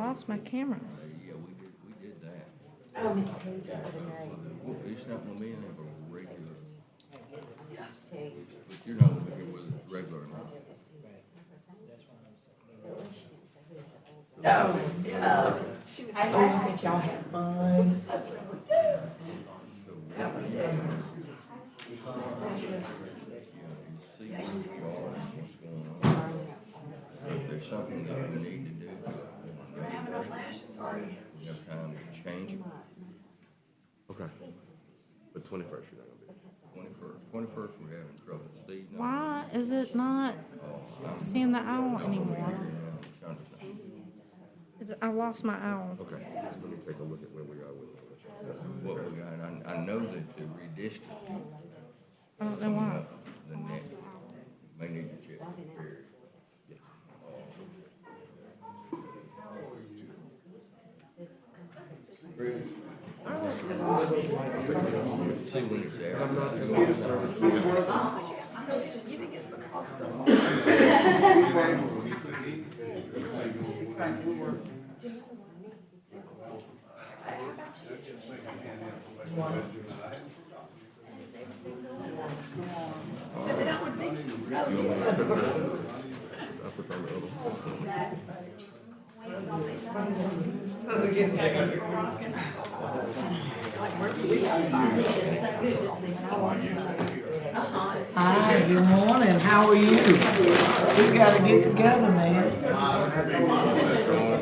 lost my camera. Yeah, we did that. Oh, me too, the other day. It's not gonna be in there for regular, Yeah. but you're not gonna be here with it regular or not. No, she was like, oh, I bet y'all have fun. If there's something that we need to do, We're having no flashes, sorry. we have time to change it. Okay. But 21st, you're not gonna be. 21st, we're having trouble. Steve, no. Why is it not seeing the owl anymore? I lost my owl. Okay. Let me take a look at where we are with it. What we got, I know that the redistricting. I don't know why. The next, may need to check. Period. See when it's there. Hi, good morning. How are you? We gotta get together, man.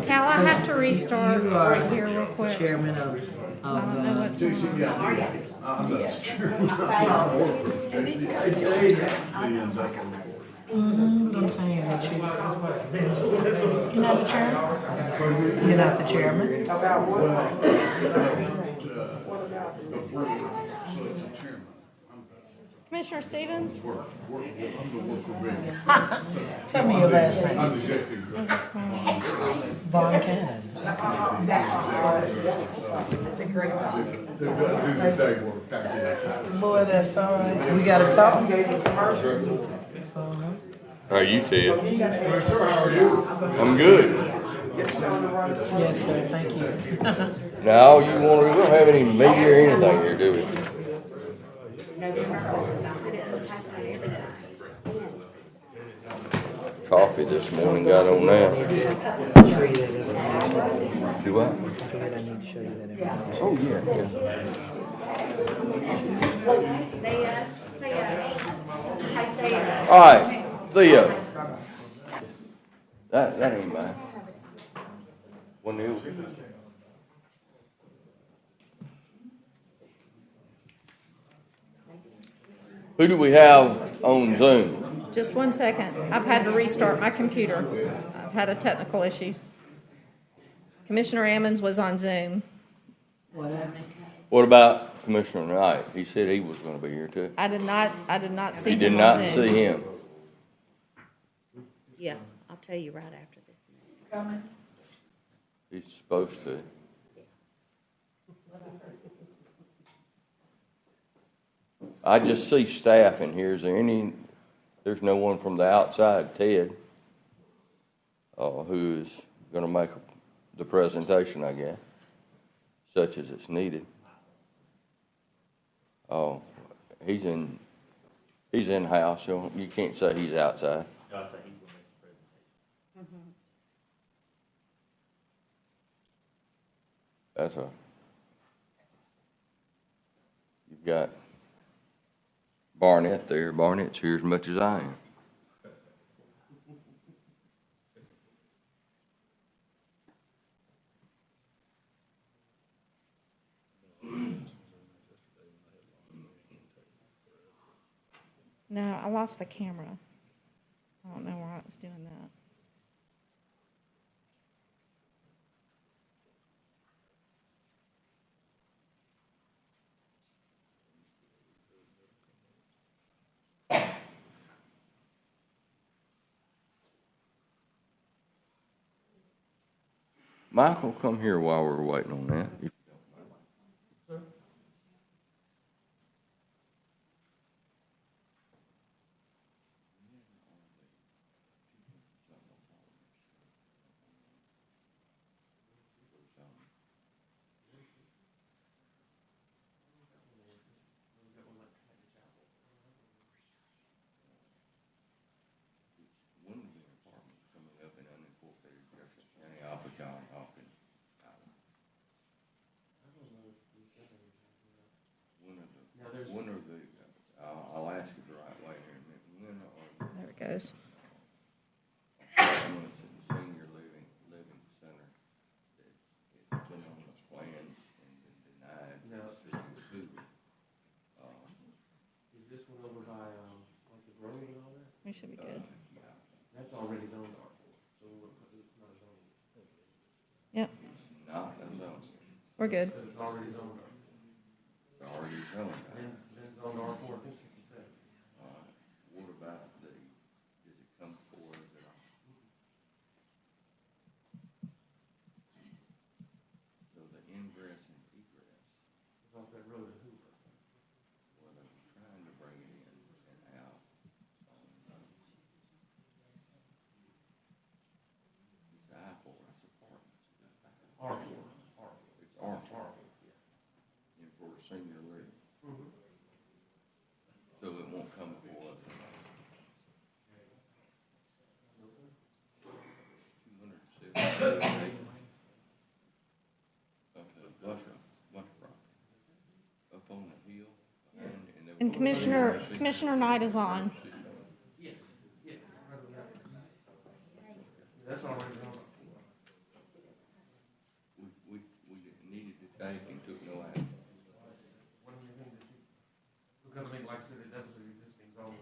Cal, I have to restart You are right here real quick. chairman of I don't know what's going on. I'm saying that you're not the chairman? You're not the chairman? Commissioner Stevens? Tell me your last name. What's going on? Von Cannon. That's a great dog. Boy, that's all right. We gotta talk. How are you, Ted? I'm good. Yes, sir. Thank you. Now, you want to, we don't have any media or anything here, do we? Coffee this morning got on that. Do I? Oh, yeah. All right, Theo. That ain't mine. 1-0. Who do we have on Zoom? Just 1 second. I've had to restart my computer. I've had a technical issue. Commissioner Ammons was on Zoom. What about Commissioner Knight? He said he was going to be here too. I did not see He him did on not Zoom. see him. Yeah, I'll tell you right after this. He's supposed to. I just see staff in here. Is there any? There's no one from the outside, Ted, who is going to make the presentation, I guess, such as it's needed. Oh, he's in house. So you can't say he's outside. No, I say he's going to make the presentation. That's you've got Barnett there. Barnett's here as much as I am. No, I lost the camera. I don't know why it was doing that. Michael, come here while we're waiting on that. When are the, I'll ask it the right way here in a minute. When are There it goes. apartments in the senior living center that it's been on this plan and been denied No. the city of Hoover? Is this one over by, like the road and all that? We should be good. That's already zoned R4, so it's not zoned. Yep, Not a zone. we're good. But it's already zoned R. It's already zoned. Been zoned R4 since '67. What about does it come before us at all? So the ingress and egress, It's off that road to Hoover. well, they were trying to bring it in and out. It's I-4, it's apartments. R4. It's R4. And for senior living. So it won't come before us. 278. Up to Bush Rock. Up on the hill. And Commissioner Knight is on. Yes, yeah. That's already zoned. We needed to take and took no action. What do you mean that you, because I mean, like I said, that was an existing zone.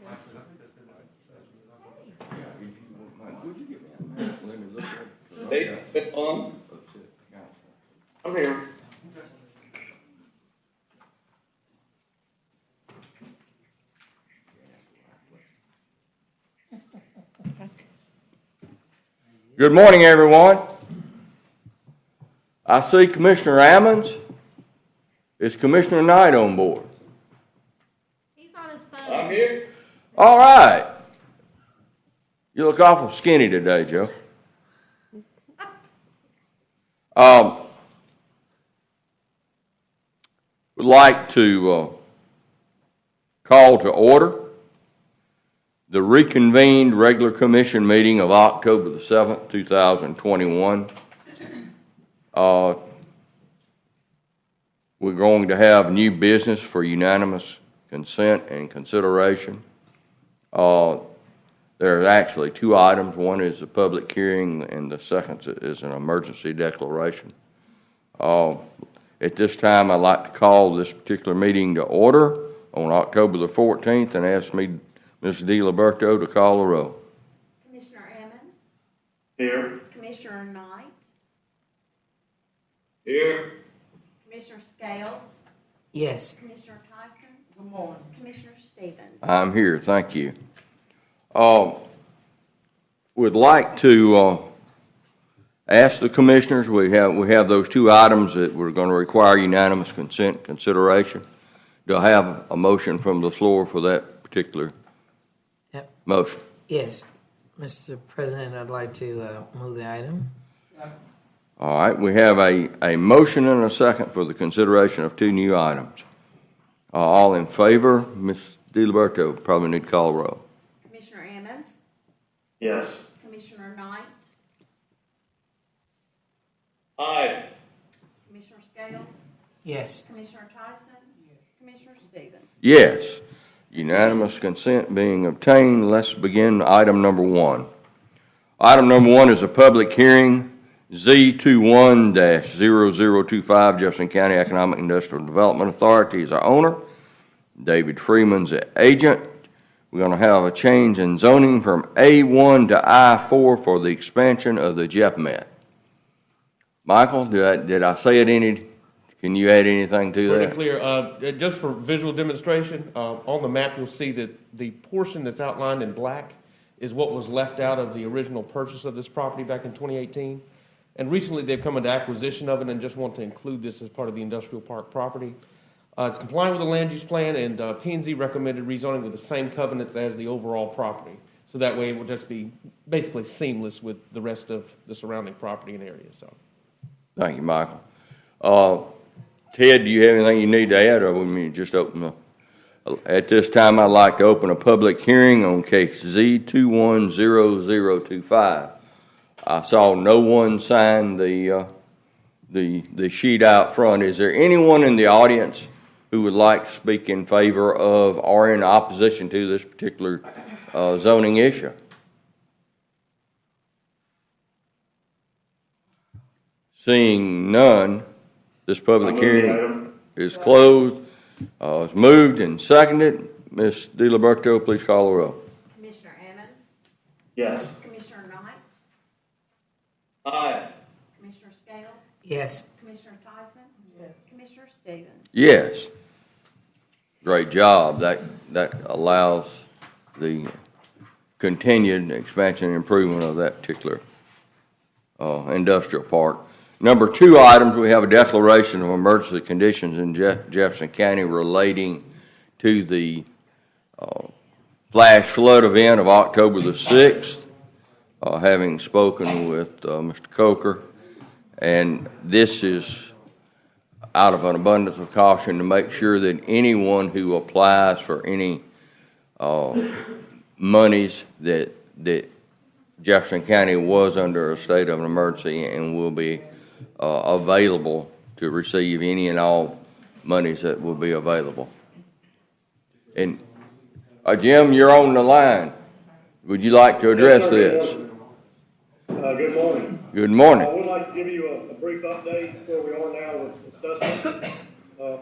Like I said, I think that's been, Yeah, if you wouldn't mind, would you give me a minute? Let me look at it. 'Cause Hey, I've got- on. That's it. Counselor. I'm here. Good morning, everyone. I see Commissioner Ammons. Is Commissioner Knight on board? He's on his phone. I'm here. All right. You look awful skinny today, Joe. Would like to call to order the reconvened regular commission meeting of October the 7th, 2021. We're going to have new business for unanimous consent and consideration. There are actually two items. One is a public hearing, and the second is an emergency declaration. At this time, I'd like to call this particular meeting to order on October the 14th and ask Ms. DiLiberto to call the roll. Commissioner Ammons, Here. Commissioner Knight, Here. Commissioner Scales, Yes. Commissioner Tyson. Good morning. Commissioner Stevens. I'm here, thank you. Would like to ask the commissioners, we have those two items that we're going to require unanimous consent consideration. Do I have a motion from the floor for that particular Yep. motion? Yes. Mr. President, I'd like to move the item. All right, we have a motion and a second for the consideration of two new items. All in favor? Ms. DiLiberto, probably need to call the roll. Commissioner Ammons, Yes. Commissioner Knight, Aye. Commissioner Scales, Yes. Commissioner Tyson, Commissioner Stevens. Yes. Unanimous consent being obtained, let's begin item number one. Item number one is a public hearing, Z21-0025, Jefferson County Economic Industrial Development Authority is our owner. David Freeman's the agent. We're going to have a change in zoning from A1 to I4 for the expansion of the Jeff Met. Michael, did I say it any? Can you add anything to Pretty that? clear. Just for visual demonstration, on the map you'll see that the portion that's outlined in black is what was left out of the original purchase of this property back in 2018. And recently they've come into acquisition of it and just want to include this as part of the industrial park property. It's compliant with the land use plan, and P&Z recommended rezoning with the same covenants as the overall property. So that way it will just be basically seamless with the rest of the surrounding property and area. So, Thank you, Michael. Ted, do you have anything you need to add, or we just open the... At this time, I'd like to open a public hearing on case Z210025. I saw no one sign the sheet out front. Is there anyone in the audience who would like to speak in favor of or in opposition to this particular zoning issue? Seeing none, this public hearing is closed. It's moved and seconded. Ms. DiLiberto, please call the roll. Commissioner Ammons? Yes. Commissioner Knight? Aye. Commissioner Scales? Yes. Commissioner Tyson? Yes. Commissioner Stevens? Yes. Great job. That allows the continued expansion and improvement of that particular industrial park. Number 2 items, we have a declaration of emergency conditions in Jefferson County relating to the flash flood event of October the 6th, having spoken with Mr. Coker. And this is out of an abundance of caution to make sure that anyone who applies for any monies that Jefferson County was under a state of an emergency and will be available to receive any and all monies that will be available. And Jim, you're on the line. Would you like to address this? Good morning. Good morning. I would like to give you a brief update where we are now with assessment.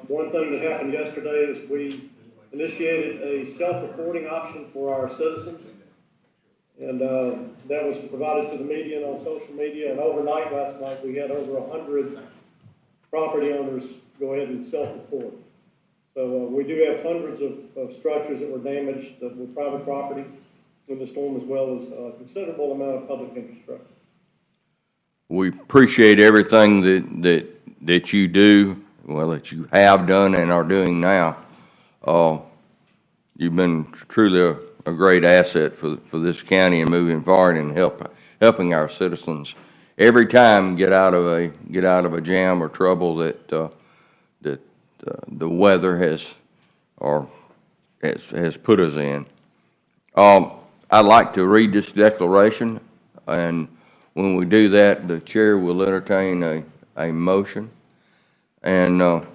One thing that happened yesterday is we initiated a self-reporting option for our citizens. And that was provided to the media and on social media. And overnight, last night, we had over 100 property owners go ahead and self-report. So we do have hundreds of structures that were damaged that were private property in the storm, as well as a considerable amount of public infrastructure. We appreciate everything that you do, well, that you have done and are doing now. You've been truly a great asset for this county and moving forward and helping our citizens every time get out of a jam or trouble that the weather has put us in. I'd like to read this declaration, and when we do that, the chair will entertain a motion and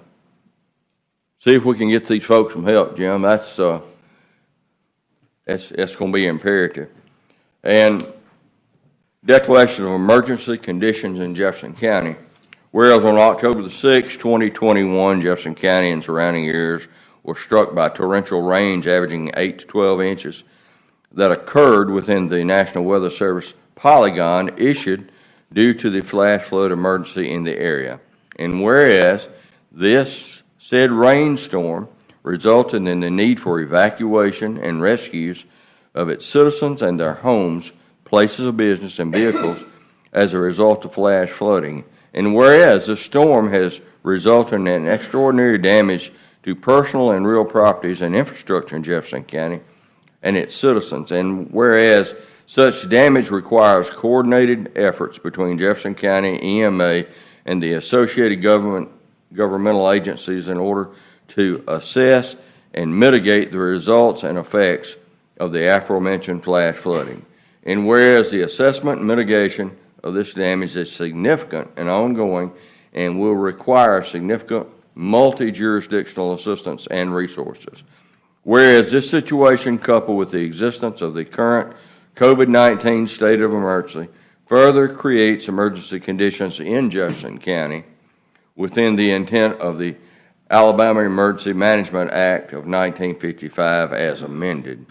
see if we can get these folks some help, Jim. That's going to be imperative. And declaration of emergency conditions in Jefferson County. Whereas on October the 6th, 2021, Jefferson County and surrounding areas were struck by torrential rains averaging 8 to 12 inches that occurred within the National Weather Service polygon issued due to the flash flood emergency in the area. And whereas this said rainstorm resulted in the need for evacuation and rescues of its citizens and their homes, places of business, and vehicles as a result of flash flooding. And whereas the storm has resulted in extraordinary damage to personal and real properties and infrastructure in Jefferson County and its citizens, and whereas such damage requires coordinated efforts between Jefferson County EMA and the associated governmental agencies in order to assess and mitigate the results and effects of the aforementioned flash flooding. And whereas the assessment and mitigation of this damage is significant and ongoing and will require significant multi-jurisdictional assistance and resources. Whereas this situation, coupled with the existence of the current COVID-19 state of emergency, further creates emergency conditions in Jefferson County within the intent of the Alabama Emergency Management Act of 1955 as amended.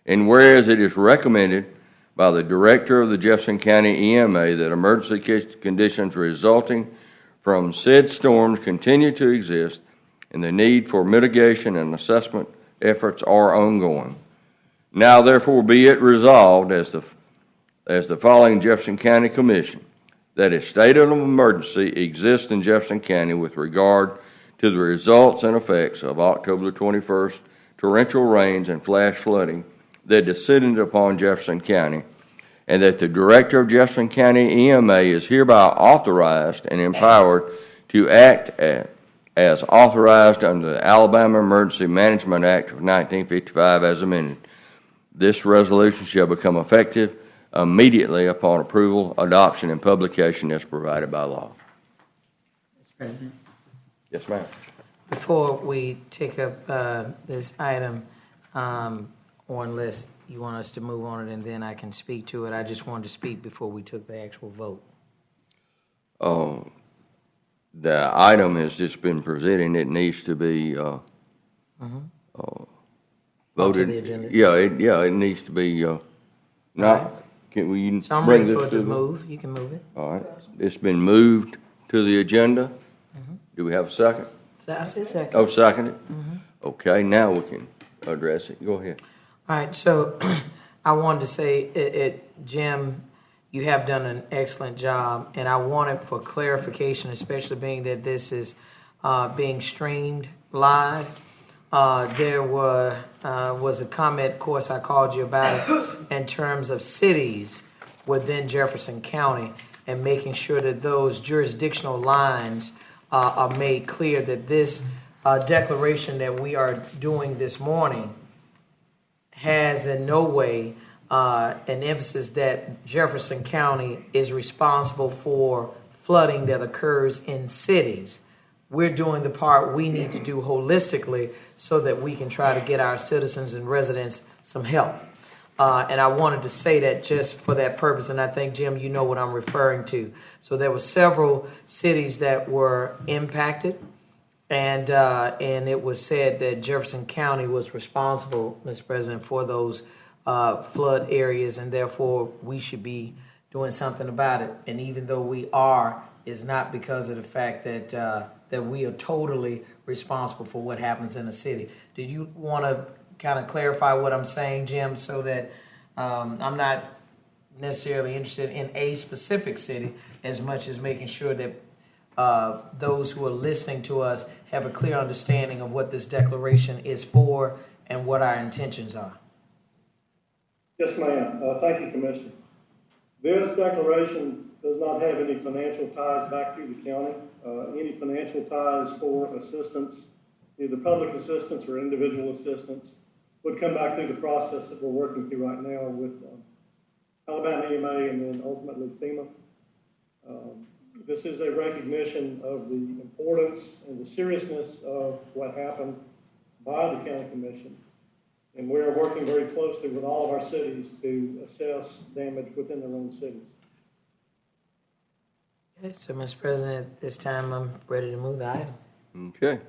And whereas it is recommended by the Director of the Jefferson County EMA that emergency conditions resulting from said storms continue to exist and the need for mitigation and assessment efforts are ongoing. Now therefore be it resolved as the following Jefferson County Commission that a state of emergency exists in Jefferson County with regard to the results and effects of October 21st torrential rains and flash flooding that descended upon Jefferson County, and that the Director of Jefferson County EMA is hereby authorized and empowered to act as authorized under the Alabama Emergency Management Act of 1955 as amended. This resolution shall become effective immediately upon approval, adoption, and publication as provided by law. Mr. President. Yes, ma'am. Before we take up this item, or unless you want us to move on it and then I can speak to it, I just wanted to speak before we took the actual vote. The item has just been presented. It needs to be voted. the agenda. It needs to be not. Right. Can we So I'm bring ready this for it to to the- move. You can move it. All right. It's been moved to the agenda. Do we have a second? So I said second. Oh, second it? Okay, now we can address it. Go ahead. All right, so I wanted to say, Jim, you have done an excellent job, and I wanted for clarification, especially being that this is being streamed live. There was a comment, of course, I called you about it, in terms of cities within Jefferson County and making sure that those jurisdictional lines are made clear, that this declaration that we are doing this morning has in no way an emphasis that Jefferson County is responsible for flooding that occurs in cities. We're doing the part we need to do holistically so that we can try to get our citizens and residents some help. And I wanted to say that just for that purpose, and I think, Jim, you know what I'm referring to. So there were several cities that were impacted, and it was said that Jefferson County was responsible, Mr. President, for those flood areas, and therefore we should be doing something about it. And even though we are, is not because of the fact that that we are totally responsible for what happens in a city. Do you want to kind of clarify what I'm saying, Jim, so that I'm not necessarily interested in a specific city as much as making sure that those who are listening to us have a clear understanding of what this declaration is for and what our intentions are? Yes, ma'am. Thank you, Commissioner. This declaration does not have any financial ties back to the county. Any financial ties for assistance, either public assistance or individual assistance, would come back through the process that we're working through right now with Alabama EMA and then ultimately FEMA. This is a recognition of the importance and the seriousness of what happened by the county commission. And we're working very closely with all of our cities to assess damage within their own cities. Okay, so, Mr. President, at this time I'm ready to move the item. Okay.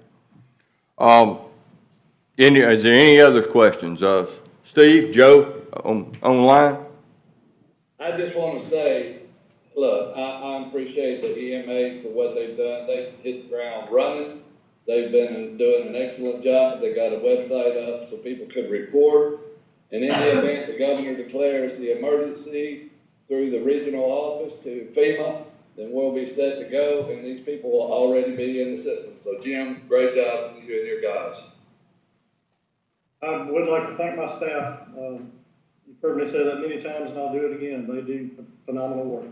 Is there any other questions? Steve, Joe, online? I just want to say, look, I appreciate the EMA for what they've done. They hit the ground running. They've been doing an excellent job. They got a website up so people could report. And in the event the governor declares the emergency through the regional office to FEMA, then we'll be set to go, and these people will already be in the system. So, Jim, great job, you and your guys. I would like to thank my staff. You've heard me say that many times, and I'll do it again. They do phenomenal work.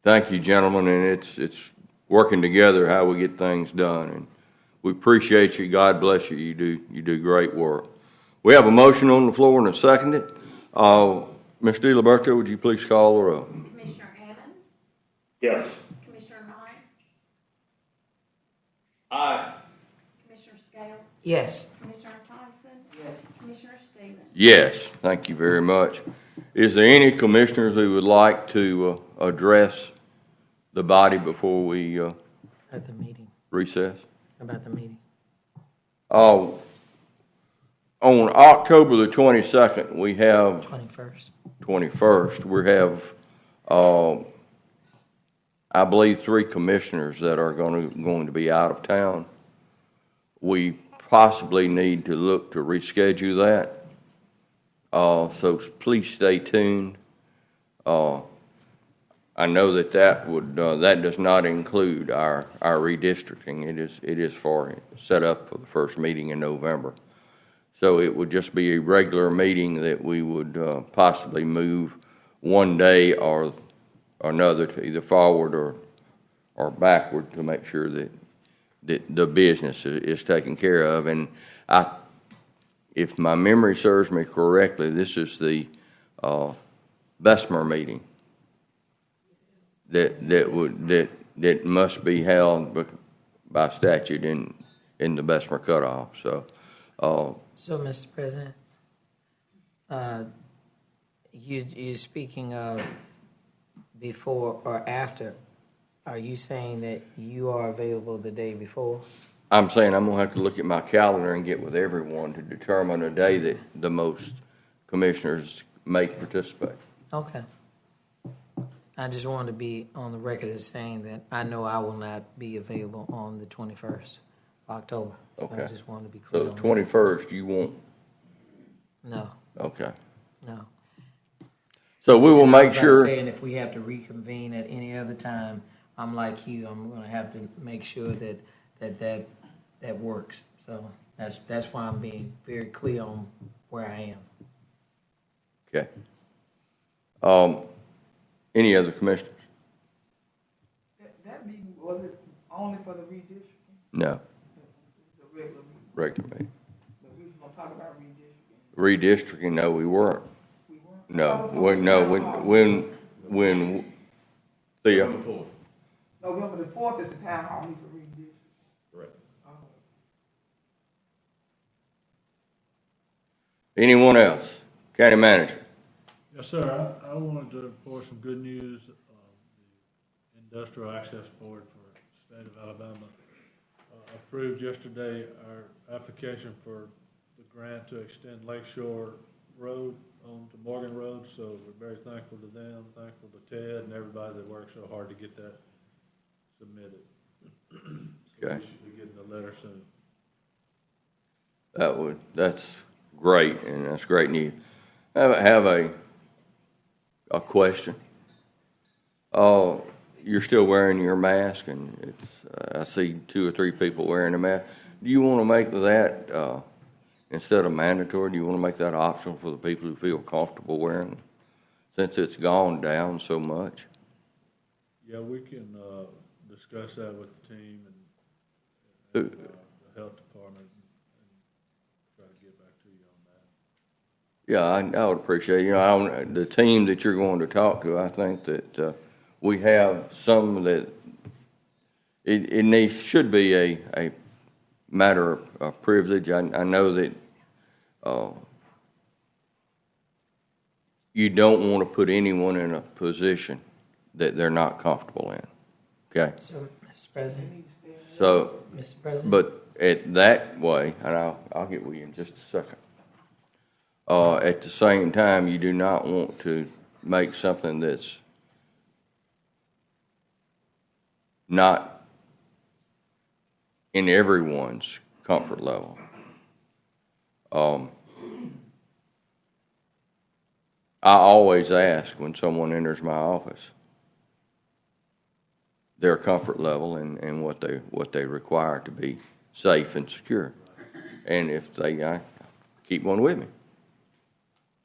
Thank you, gentlemen, and it's working together how we get things done, and we appreciate you. God bless you. You do great work. We have a motion on the floor and a second it. Ms. DiLiberto, would you please call the roll? Commissioner Evans? Yes. Commissioner Knight? Aye. Commissioner Scales? Yes. Commissioner Tyson? Yes. Commissioner Stevens? Yes, thank you very much. Is there any commissioners who would like to address the body before we At the meeting. recess? About the meeting. On October the 22nd, we have 21st. We have, I believe, 3 commissioners that are going to be out of town. We possibly need to look to reschedule that. So please stay tuned. I know that does not include our redistricting. It is set up for the first meeting in November. So it would just be a regular meeting that we would possibly move one day or another to either forward or backward to make sure that the business is taken care of. And if my memory serves me correctly, this is the Bessemer meeting that must be held by statute in the Bessemer cutoff. So, So, Mr. President, you're speaking of before or after. Are you saying that you are available the day before? I'm saying I'm going to have to look at my calendar and get with everyone to determine a day that the most commissioners may participate. Okay. I just wanted to be on the record as saying that I know I will not be available on the 21st of October. So Okay. I just wanted to be clear. So the 21st, you won't? No, Okay. no. So we will And I was make about sure. saying if we have to reconvene at any other time, I'm like you. I'm going to have to make sure that works. So that's why I'm being very clear on where I am. Okay. Any other commissioners? That meeting, was it only for the redistricting? No. The regular meeting? Regular meeting. But we was gonna talk about redistricting. Redistricting? No, we weren't. We weren't? No. When Theo. November the 4th is the town hall meeting for redistricting. Correct. Oh. Anyone else? County manager. Yes, sir. I wanted to report some good news. The Industrial Access Board for the state of Alabama approved yesterday our application for the grant to extend Lakeshore Road onto Morgan Road. So we're very thankful to them, thankful to Ted and everybody that worked so hard to get that submitted. So Okay. we should be getting the letter soon. That's great, and that's great news. I have a question. You're still wearing your mask, and I see 2 or 3 people wearing a mask. Do you want to make that instead of mandatory? Do you want to make that optional for the people who feel comfortable wearing it, since it's gone down so much? Yeah, we can discuss that with the team and the health department and try to get back to you on that. Yeah, I would appreciate it. The team that you're going to talk to, I think that we have some that it should be a matter of privilege. I know that you don't want to put anyone in a position that they're not comfortable in. Okay? So, Mr. President. So, Mr. President. but at that way, and I'll get with you in just a second. At the same time, you do not want to make something that's not in everyone's comfort level. I always ask when someone enters my office their comfort level and what they require to be safe and secure. And if I keep one with me.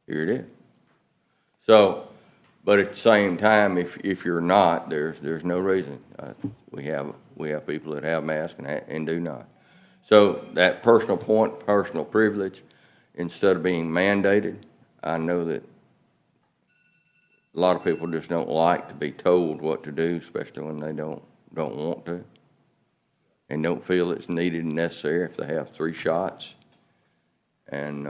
Here it is. So, but at the same time, if you're not, there's no reason. We have people that have masks and do not. So that personal point, personal privilege, instead of being mandated, I know that a lot of people just don't like to be told what to do, especially when they don't want to, and don't feel it's needed and necessary if they have 3 shots, and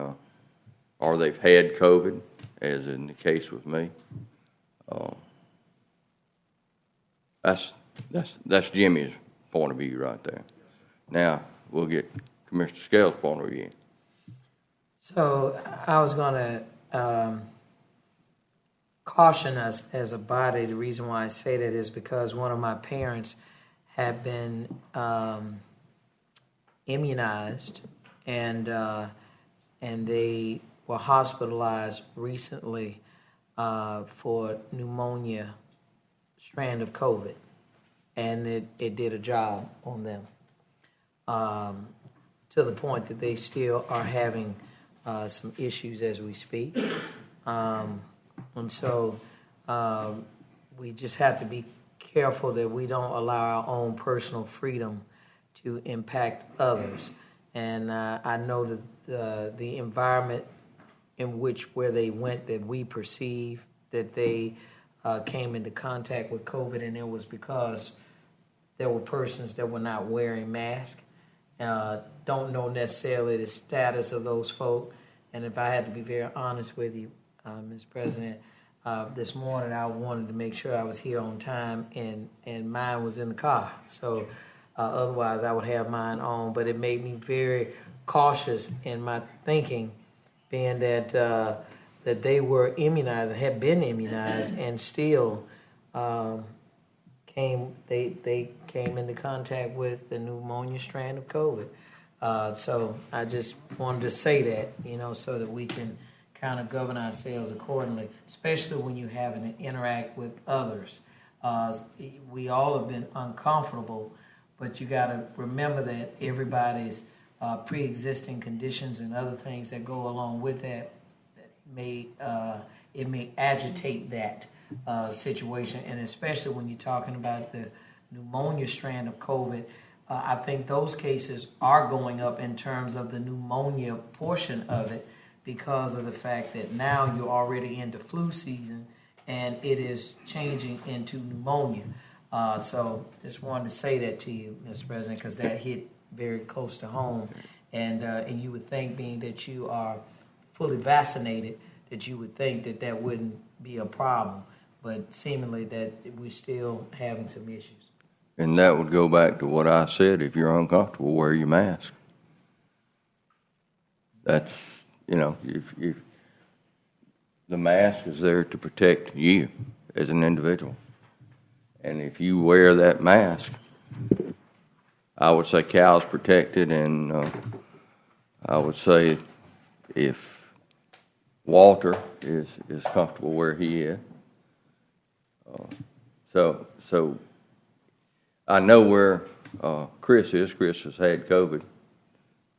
or they've had COVID, as in the case with me. That's Jimmy's point of view right there. Now we'll get Commissioner Scales' point of view. So I was going to caution us as a body. The reason why I say that is because one of my parents had been immunized, and they were hospitalized recently for pneumonia strand of COVID, and it did a job on them to the point that they still are having some issues as we speak. And so we just have to be careful that we don't allow our own personal freedom to impact others. And I know that the environment in where they went, that we perceive that they came into contact with COVID, and it was because there were persons that were not wearing masks. Don't know necessarily the status of those folk. And if I had to be very honest with you, Ms. President, this morning I wanted to make sure I was here on time, and mine was in the car. So otherwise I would have mine on. But it made me very cautious in my thinking, being that that they were immunized and had been immunized, and still they came into contact with the pneumonia strand of COVID. So I just wanted to say that, so that we can kind of govern ourselves accordingly, especially when you're having to interact with others. We all have been uncomfortable, but you got to remember that everybody's pre-existing conditions and other things that go along with that may agitate that situation, and especially when you're talking about the pneumonia strand of COVID. I think those cases are going up in terms of the pneumonia portion of it, because of the fact that now you're already into flu season and it is changing into pneumonia. So just wanted to say that to you, Mr. President, because that hit very close to home. And you would think, being that you are fully vaccinated, that you would think that that wouldn't be a problem. But seemingly that we're still having some issues. And that would go back to what I said: if you're uncomfortable, wear your mask. That's, if the mask is there to protect you as an individual. And if you wear that mask, I would say Cal's protected, and I would say if Walter is comfortable where he is. So I know where Chris is. Chris has had COVID,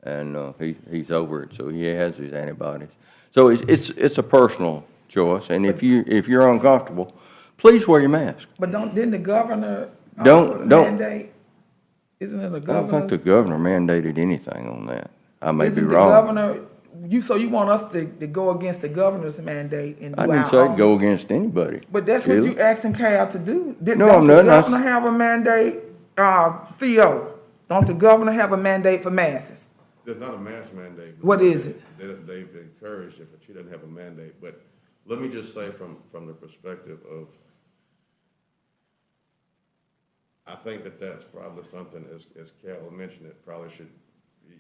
and he's over it, so he has his antibodies. So it's a personal choice, and if you're uncomfortable, please wear your mask. But didn't the governor don't mandate? Isn't it the I governor? don't think the governor mandated anything on that. I may be Isn't wrong. The governor, you want us to go against the governor's mandate and do I didn't our say own? go against anybody. But that's Sheila. what you asking Cal to do. No, I'm Don't the not. governor have a mandate? Theo, don't the governor have a mandate for masks? There's not a mask mandate. What is it? They've encouraged it, but she doesn't have a mandate. But let me just say from the perspective of, I think that's probably something, as Cal mentioned, it probably should be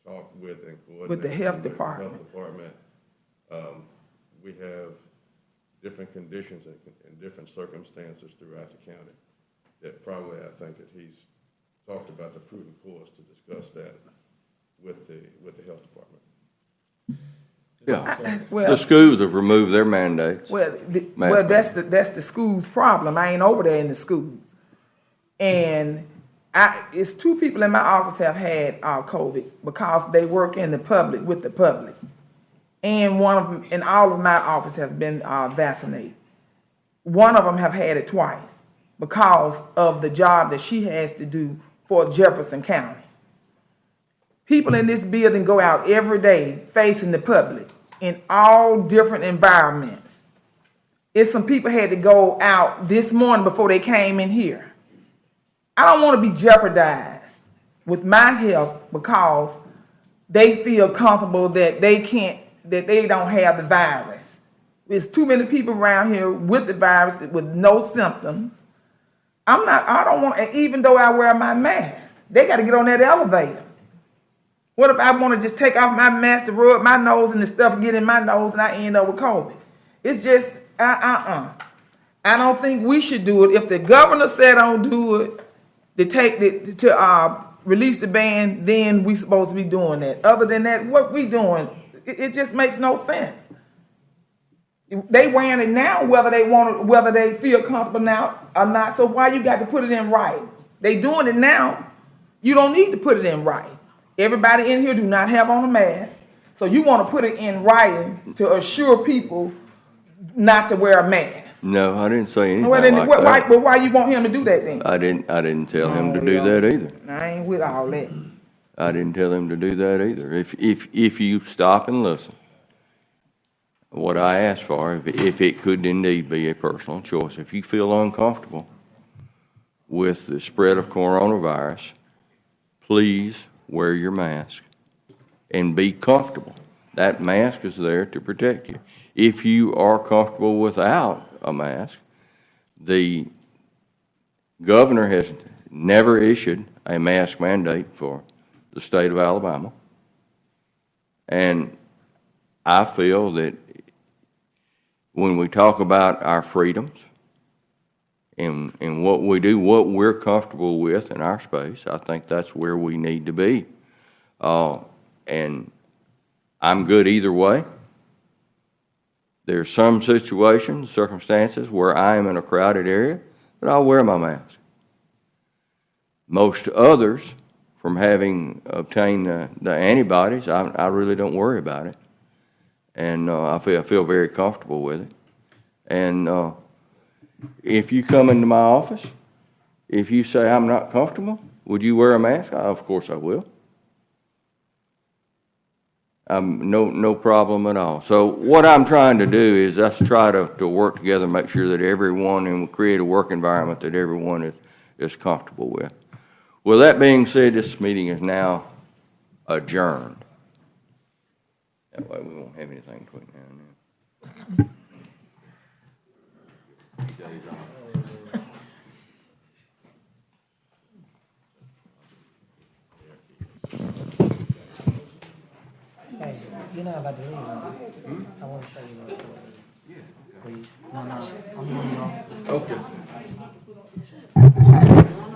talked with and coordinated With the health department. We have different conditions and different circumstances throughout the county. That probably, I think that he's talked about the prudent course to discuss that with the health department. Yeah, the schools have removed their mandates. Well, that's the school's problem. I ain't over there in the schools, and it's 2 people in my office have had COVID because they work in the public with the public, and one of them in all of my office has been vaccinated. One of them have had it twice because of the job that she has to do for Jefferson County. People in this building go out every day facing the public in all different environments. It's some people had to go out this morning before they came in here. I don't want to be jeopardized with my health because they feel comfortable that they don't have the virus. There's too many people around here with the virus with no symptoms. I don't want, even though I wear my mask, they got to get on that elevator. What if I want to just take off my mask to rub my nose and the stuff get in my nose and I end up with COVID? It's just, I don't think we should do it. If the governor said don't do it, to release the ban, then we supposed to be doing that. Other than that, what we doing, it just makes no sense. They wearing it now, whether they feel comfortable now or not. So why you got to put it in writing? They doing it now. You don't need to put it in writing. Everybody in here do not have on a mask. So you want to put it in writing to assure people not to wear a mask. No, I didn't say anything that. Why you want him to do that then? I didn't tell him to do that either. I ain't with all that. I didn't tell him to do that either. If you stop and listen, what I asked for, if it could indeed be a personal choice, if you feel uncomfortable, with the spread of coronavirus, please wear your mask and be comfortable. That mask is there to protect you. If you are comfortable without a mask, the governor has never issued a mask mandate for the state of Alabama. And I feel that when we talk about our freedoms and what we do, what we're comfortable with in our space, I think that's where we need to be. And I'm good either way. There's some situations, circumstances where I am in a crowded area that I'll wear my mask. Most others, from having obtained the antibodies, I really don't worry about it. And I feel very comfortable with it. And if you come into my office, if you say I'm not comfortable, would you wear a mask? Of course I will. No problem at all. So what I'm trying to do is let's try to work together and make sure that everyone, and create a work environment that everyone is comfortable with. With that being said, this meeting is now adjourned. That way we won't have anything between now and then. Hey, you're not about to leave, right? I want to show you real quick. Please. No, I'm in the office. Okay.